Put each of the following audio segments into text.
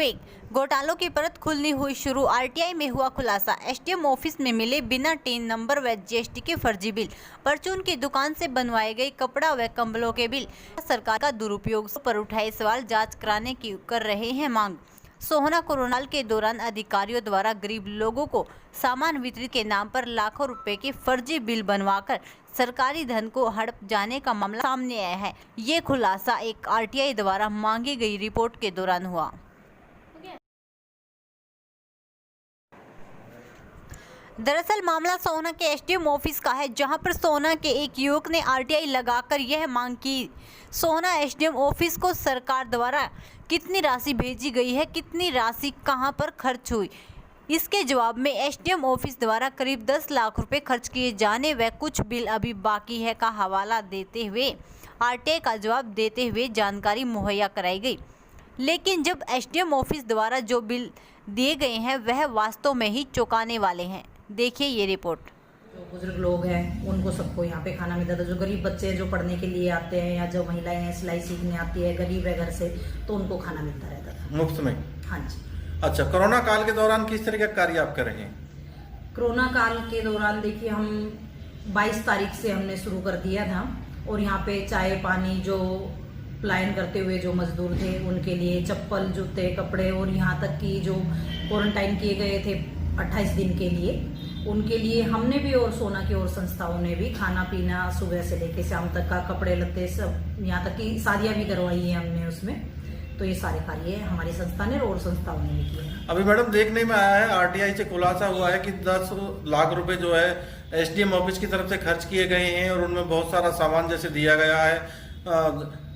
Fake घोटालों की परत खुलनी हुई शुरू। आरटीआई में हुआ खुलासा। एसडीएम ऑफिस में मिले बिना टीन नंबर व जीएसटी के फर्जी बिल। परचून की दुकान से बनवाए गए कपड़ा व कंबलों के बिल। सरकार का दुरुपयोग पर उठाए सवाल, जांच कराने की कर रहे हैं मांग। सोहना कोरोना के दौरान अधिकारियों द्वारा गरीब लोगों को सामान वितरित के नाम पर लाखों रुपए के फर्जी बिल बनवाकर सरकारी धन को हड़प जाने का मामला सामने आया है। ये खुलासा एक आरटीआई द्वारा मांगी गई रिपोर्ट के दौरान हुआ। दरअसल मामला सोहना के एसडीएम ऑफिस का है, जहां पर सोहना के एक युवक ने आरटीआई लगाकर यह मांग की। सोहना एसडीएम ऑफिस को सरकार द्वारा कितनी राशि भेजी गई है, कितनी राशि कहां पर खर्च हुई, इसके जवाब में एसडीएम ऑफिस द्वारा करीब 10 लाख रुपए खर्च किए जाने व कुछ बिल अभी बाकी है का हवाला देते हुए आरटीआई का जवाब देते हुए जानकारी मुहैया कराई गई। लेकिन जब एसडीएम ऑफिस द्वारा जो बिल दिए गए हैं वह वास्तव में ही चौंकाने वाले हैं। देखिए ये रिपोर्ट। जो बुजुर्ग लोग हैं उनको सबको यहाँ पे खाना मिलता था। जो गरीब बच्चे जो पढ़ने के लिए आते हैं या जो महिलाएं हैं सिलाई सीखने आती है, गरीब है घर से, तो उनको खाना मिलता रहता था मुफ्त में। हाँ जी। अच्छा, कोरोना काल के दौरान किस तरह का कार्य आप कर रहे हैं? कोरोना काल के दौरान देखिए हम 22 तारीख से हमने शुरू कर दिया था और यहाँ पे चाय पानी जो पलायन करते हुए जो मजदूर थे उनके लिए चप्पल, जूते, कपड़े और यहाँ तक कि जो क्वारंटाइन किए गए थे 28 दिन के लिए, उनके लिए हमने भी और सोना की और संस्थाओं ने भी खाना पीना सुबह से लेके शाम तक का, कपड़े लत्ते सब, यहाँ तक कि शादियां भी करवाई है हमने उसमें। तो ये सारे कार्य हमारी संस्था ने और संस्थाओं ने भी किए हैं। अभी मैडम देखने में आया है, आरटीआई से खुलासा हुआ है कि 10 लाख रुपए जो है एसडीएम ऑफिस की तरफ से खर्च किए गए हैं और उनमें बहुत सारा सामान जैसे दिया गया है,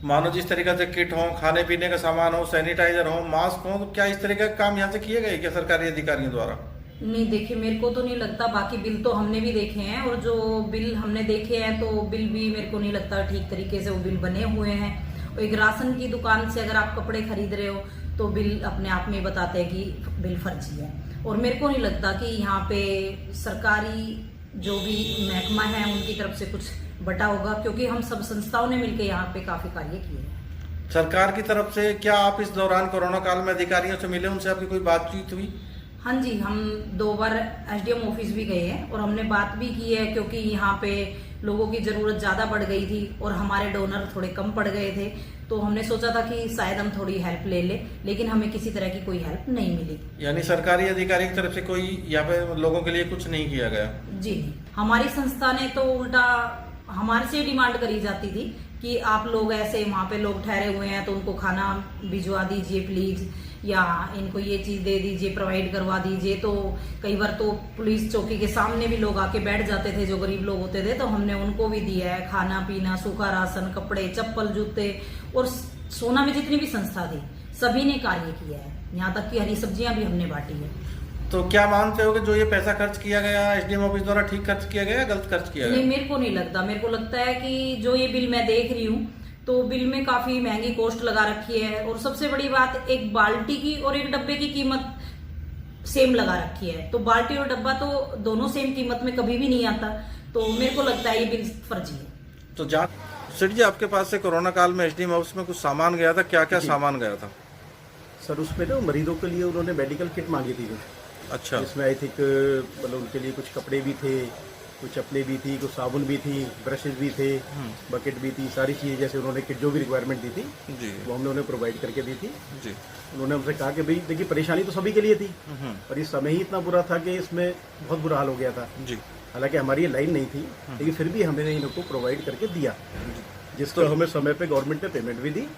मानो जिस तरीके से किट हो, खाने पीने का सामान हो, सैनिटाइजर हो, मास्क हो, तो क्या इस तरह का काम यहाँ से किए गए क्या सरकारी अधिकारियों द्वारा? नहीं, देखिए मेरे को तो नहीं लगता। बाकी बिल तो हमने भी देखे हैं और जो बिल हमने देखे हैं तो बिल भी मेरे को नहीं लगता ठीक तरीके से वो बिल बने हुए हैं। और एक राशन की दुकान से अगर आप कपड़े खरीद रहे हो तो बिल अपने आप में बताते हैं कि बिल फर्जी है। और मेरे को नहीं लगता कि यहाँ पे सरकारी जो भी महकमा है उनकी तरफ से कुछ बटा होगा, क्योंकि हम सब संस्थाओं ने मिलकर यहाँ पे काफी कार्य किए हैं सरकार की तरफ से। क्या आप इस दौरान कोरोना काल में अधिकारियों से मिले, उनसे आपकी कोई बातचीत हुई? हाँ जी, हम 2 बार एसडीएम ऑफिस भी गए हैं और हमने बात भी की है, क्योंकि यहाँ पे लोगों की ज़रूरत ज़्यादा बढ़ गई थी और हमारे डोनर थोड़े कम पड़ गए थे। तो हमने सोचा था कि शायद हम थोड़ी हेल्प ले ले, लेकिन हमें किसी तरह की कोई हेल्प नहीं मिली। यानी सरकारी अधिकारी की तरफ से कोई यहाँ पे लोगों के लिए कुछ नहीं किया गया? जी नहीं, हमारी संस्था ने तो उल्टा हमारे से डिमांड करी जाती थी कि आप लोग ऐसे वहाँ पे लोग ठहरे हुए हैं तो उनको खाना भिजवा दीजिए प्लीज, या इनको ये चीज दे दीजिए, प्रोवाइड करवा दीजिए। तो कई बार तो पुलिस चौकी के सामने भी लोग आके बैठ जाते थे जो गरीब लोग होते थे, तो हमने उनको भी दिया है खाना पीना, सूखा राशन, कपड़े, चप्पल, जूते। और सोना में जितनी भी संस्था थी सभी ने कार्य किया है, यहाँ तक कि हरी सब्जियां भी हमने बांटी है। तो क्या मानते हो कि जो ये पैसा खर्च किया गया एसडीएम ऑफिस द्वारा ठीक खर्च किया गया, गलत खर्च किया गया? नहीं, मेरे को नहीं लगता। मेरे को लगता है कि जो ये बिल मैं देख रही हूँ तो बिल में काफी महंगी कॉस्ट लगा रखी है। और सबसे बड़ी बात, एक बाल्टी की और एक डब्बे की कीमत सेम लगा रखी है। तो बाल्टी और डब्बा तो दोनों सेम कीमत में कभी भी नहीं आता। तो मेरे को लगता है ये बिल फर्जी है। तो सेठ जी, आपके पास से कोरोना काल में एसडीएम ऑफिस में कुछ सामान गया था, क्या क्या सामान गया था? सर उसमें ना मरीजों के लिए उन्होंने मेडिकल किट मांगी थी। अच्छा। इसमें आई थिंक मतलब उनके लिए कुछ कपड़े भी थे, कुछ चप्पलें भी थी, कुछ साबुन भी थी, ब्रशेज भी थे, बकेट भी थी, सारी चीज़ें जैसे उन्होंने किट जो भी रिक्वायरमेंट दी थी जी, वो हमने उन्हें प्रोवाइड करके दी थी जी। उन्होंने हमसे कहा कि भाई देखिए परेशानी तो सभी के लिए थी, पर इस समय ही इतना बुरा था कि इसमें बहुत बुरा हाल हो गया था जी। हालांकि हमारी ये लाइन नहीं थी, लेकिन फिर भी हमने इनको प्रोवाइड करके दिया, जिसको हमें समय पे गवर्नमेंट ने पेमेंट भी दी।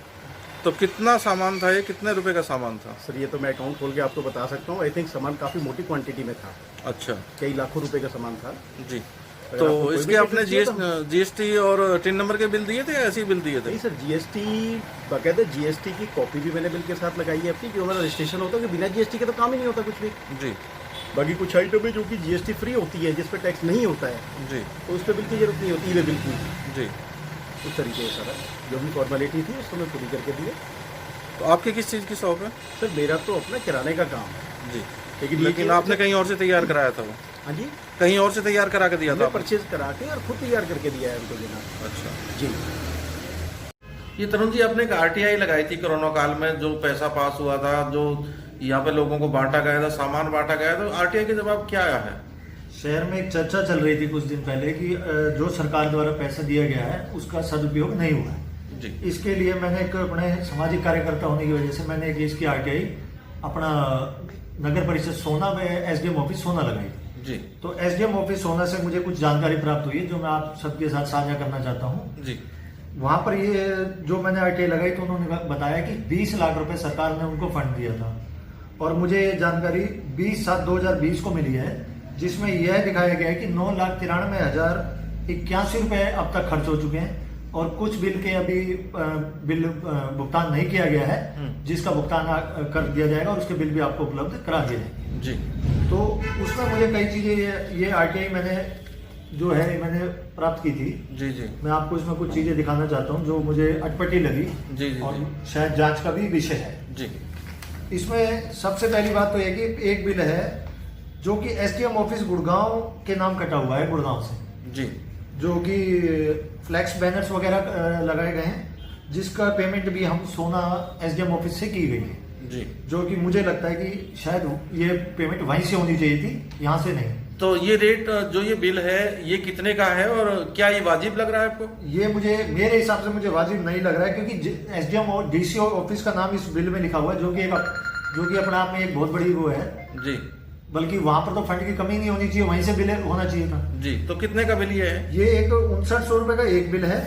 तो कितना सामान था ये, कितने रुपए का सामान था? सर ये तो मैं अकाउंट खोल के आपको बता सकता हूँ। आई थिंक सामान काफी मोटी क्वांटिटी में था। अच्छा। कई लाखों रुपए का सामान था जी। तो इसके आपने जीएसटी और टिन नंबर के बिल दिए थे या ऐसे ही बिल दिए थे? नहीं सर, जीएसटी बाकायदा जीएसटी की कॉपी भी मैंने बिल के साथ लगाई है अपनी, जो हमारा रजिस्ट्रेशन होता है कि बिना जीएसटी के तो काम ही नहीं होता कुछ भी जी। बाकी कुछ आइटम है जो कि जीएसटी फ्री होती है, जिस पर टैक्स नहीं होता है जी, तो उस पर बिल की जरूरत नहीं होती है बिल की जी। उस तरीके से सारा जो भी फॉर्मेलिटी थी उसको मैं पूरी करके दिए। तो आपकी किस चीज़ की शॉप है? सर मेरा तो अपना किराने का काम है जी। लेकिन आपने कहीं और से तैयार कराया था वो? हाँ जी, कहीं और से तैयार करा के दिया था? परचेज करा के और खुद तैयार करके दिया है उनको देना। अच्छा जी। ये तरुण जी, आपने एक आरटीआई लगाई थी कोरोना काल में, जो पैसा पास हुआ था, जो यहाँ पे लोगों को बांटा गया था, सामान बांटा गया, तो आरटीआई के जवाब क्या आया है? शहर में एक चर्चा चल रही थी कुछ दिन पहले कि जो सरकार द्वारा पैसा दिया गया है उसका सदुपयोग नहीं हुआ है जी। इसके लिए मैंने एक अपने सामाजिक कार्यकर्ता होने की वजह से मैंने एक इसकी आरटीआई अपना नगर परिषद सोना में एसडीएम ऑफिस सोना लगाई जी। तो एसडीएम ऑफिस सोना से मुझे कुछ जानकारी प्राप्त हुई है जो मैं आप सबके साथ साझा करना चाहता हूँ जी। वहां पर ये जो मैंने आरटीआई लगाई तो उन्होंने बताया कि 20 लाख रुपए सरकार ने उनको फंड दिया था और मुझे ये जानकारी 20/7/2020 को मिली है जिसमें यह दिखाया गया है कि 9,93,081 रुपए अब तक खर्च हो चुके हैं और कुछ बिल के अभी बिल भुगतान नहीं किया गया है जिसका भुगतान कर दिया जाएगा और उसके बिल भी आपको उपलब्ध करा दिए जाएंगे जी। तो उसमें मुझे कई चीजें ये आरटीआई मैंने जो है मैंने प्राप्त की थी जी जी। मैं आपको इसमें कुछ चीजें दिखाना चाहता हूँ जो मुझे अटपटी लगी जी जी और जी। शायद जांच का भी विषय है जी। इसमें सबसे पहली बात तो यह कि एक बिल है जो कि एसडीएम ऑफिस गुड़गांव के नाम कटा हुआ है गुड़गांव से जी। जो कि फ्लैक्स बैनर्स वगैरह लगाए गए हैं जिसका पेमेंट भी हम सोना एसडीएम ऑफिस से की गई है जी। जो कि मुझे लगता है कि शायद ये पेमेंट वहीं से होनी चाहिए थी यहाँ से नहीं। तो ये रेट जो ये बिल है ये कितने का है और क्या ये वाजिब लग रहा है आपको? ये मुझे मेरे हिसाब से मुझे वाजिब नहीं लग रहा है क्योंकि एसडीएम और डीसी ऑफिस का नाम इस बिल में लिखा हुआ है जो कि अपने आप में एक बहुत बड़ी वो है जी। बल्कि वहां पर तो फंड की कमी नहीं होनी चाहिए वहीं से बिल होना चाहिए था जी। तो कितने का बिल ये है? ये एक 5900 रुपए का एक बिल है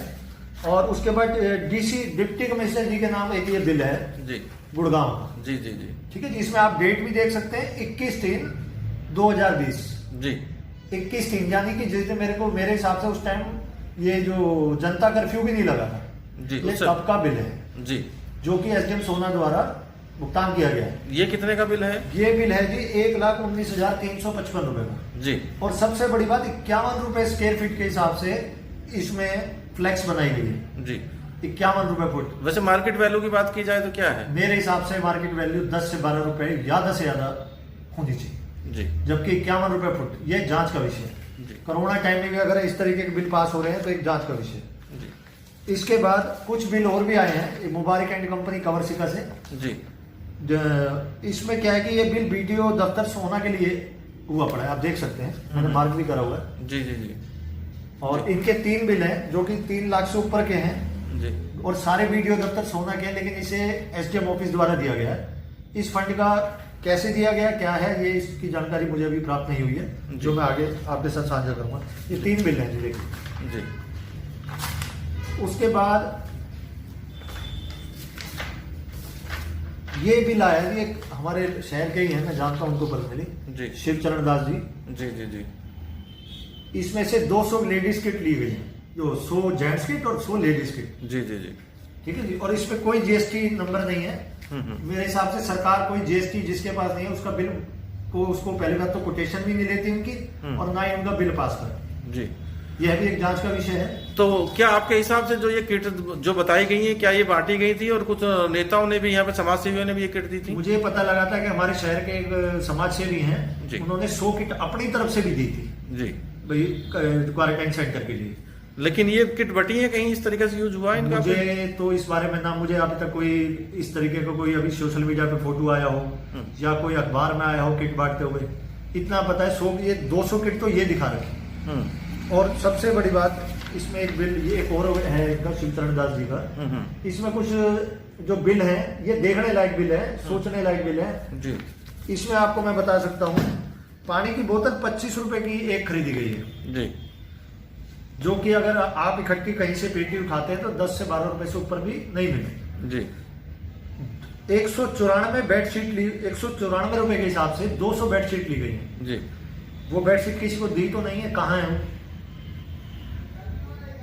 और उसके बाद डीसी डिप्टी कमिश्नर जी के नाम एक ये बिल है जी गुड़गांव का। जी जी जी। ठीक है जिसमें आप डेट भी देख सकते हैं 21/3/2020 जी। 21/3 यानी कि जिस दिन मेरे हिसाब से उस टाइम ये जो जनता कर्फ्यू भी नहीं लगा था जी। ये उससे- कब का बिल है जी। जो कि एसडीएम सोना द्वारा भुगतान किया गया है। ये कितने का बिल है? ये बिल है जी 1,19,355 रुपए का जी। और सबसे बड़ी बात 51 रुपए स्क्वायर फीट के हिसाब से इसमें फ्लैक्स बनाई गई है जी। 51 रुपए फुट। वैसे मार्केट वैल्यू की बात की जाए तो क्या है? मेरे हिसाब से मार्केट वैल्यू 10 से 12 रुपए ज्यादा से ज्यादा होनी चाहिए जी। जबकि 51 रुपए फुट ये जांच का विषय है। जी। कोरोना टाइम में भी अगर इस तरीके के बिल पास हो रहे हैं तो एक जांच का विषय है। जी। इसके बाद कुछ बिल और भी आए हैं मुबारक एंड कंपनी कवरसिका से। जी। इसमें क्या है कि ये बिल बीडीओ दफ्तर सोना के लिए हुआ पड़ा है आप देख सकते हैं मैंने मार्क भी करा हुआ है जी जी जी। और इनके 3 बिल हैं जो कि 3 लाख से ऊपर के हैं जी। और सारे बीडीओ दफ्तर सोना के हैं लेकिन इसे एसडीएम ऑफिस द्वारा दिया गया है। इस फंड का कैसे दिया गया क्या है ये इसकी जानकारी मुझे अभी प्राप्त नहीं हुई है जो मैं आगे आपके साथ साझा करूंगा। ये 3 बिल हैं जी देखिए। जी। उसके बाद ये बिल आया जी एक हमारे शहर के ही हैं मैं जानता हूं उनको पर्सनली जी। शिवचरण दास जी। जी जी जी। इसमें से 200 लेडीज किट ली गई है जो 100 जेंट्स किट और 100 लेडीज किट। जी जी जी। ठीक है जी और इसमें कोई जीएसटी नंबर नहीं है। मेरे हिसाब से सरकार कोई जीएसटी जिसके पास नहीं है उसका बिल को उसको पहली बात तो कोटेशन भी नहीं लेती उनकी और ना ही उनका बिल पास कर। जी। यह भी एक जांच का विषय है। तो क्या आपके हिसाब से जो ये किट जो बताई गई है क्या ये बांटी गई थी और कुछ नेताओं ने भी यहाँ पे समाज सेवियों ने भी ये किट दी थी? मुझे पता लगा था कि हमारे शहर के एक समाज सेवी हैं जी। उन्होंने 100 किट अपनी तरफ से भी दी थी जी। भाई क्वारंटाइन सेंटर के लिए। लेकिन ये किट बटी है कहीं इस तरीके से यूज हुआ है इनका? मुझे तो इस बारे में ना मुझे अभी तक कोई इस तरीके का कोई अभी सोशल मीडिया पे फोटो आया हो या कोई अखबार में आया हो किट बांटते हुए इतना पता है। 100 ये 200 किट तो ये दिखा रखी। और सबसे बड़ी बात इसमें एक बिल ये एक और है शिवचरण दास जी का। इसमें कुछ जो बिल है ये देखने लायक बिल है सोचने लायक बिल है जी। इसमें आपको मैं बता सकता हूँ पानी की बोतल 25 रुपए की एक खरीदी गई है जी। जो कि अगर आप इकट्ठी कहीं से पेटी उठाते हैं तो 10 से 12 रुपए से ऊपर भी नहीं मिले। जी। 194 बेडशीट ली 194 रुपए के हिसाब से 200 बेडशीट ली गई है। जी। वो बेडशीट किसी को दी तो नहीं है कहाँ है वो?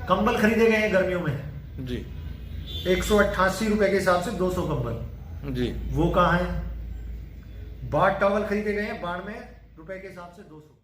कंबल खरीदे गए हैं गर्मियों में जी। 188 रुपए के हिसाब से 200 कंबल जी। वो कहाँ है? बाढ़ टॉवल खरीदे गए हैं 92 रुपए के हिसाब से 200।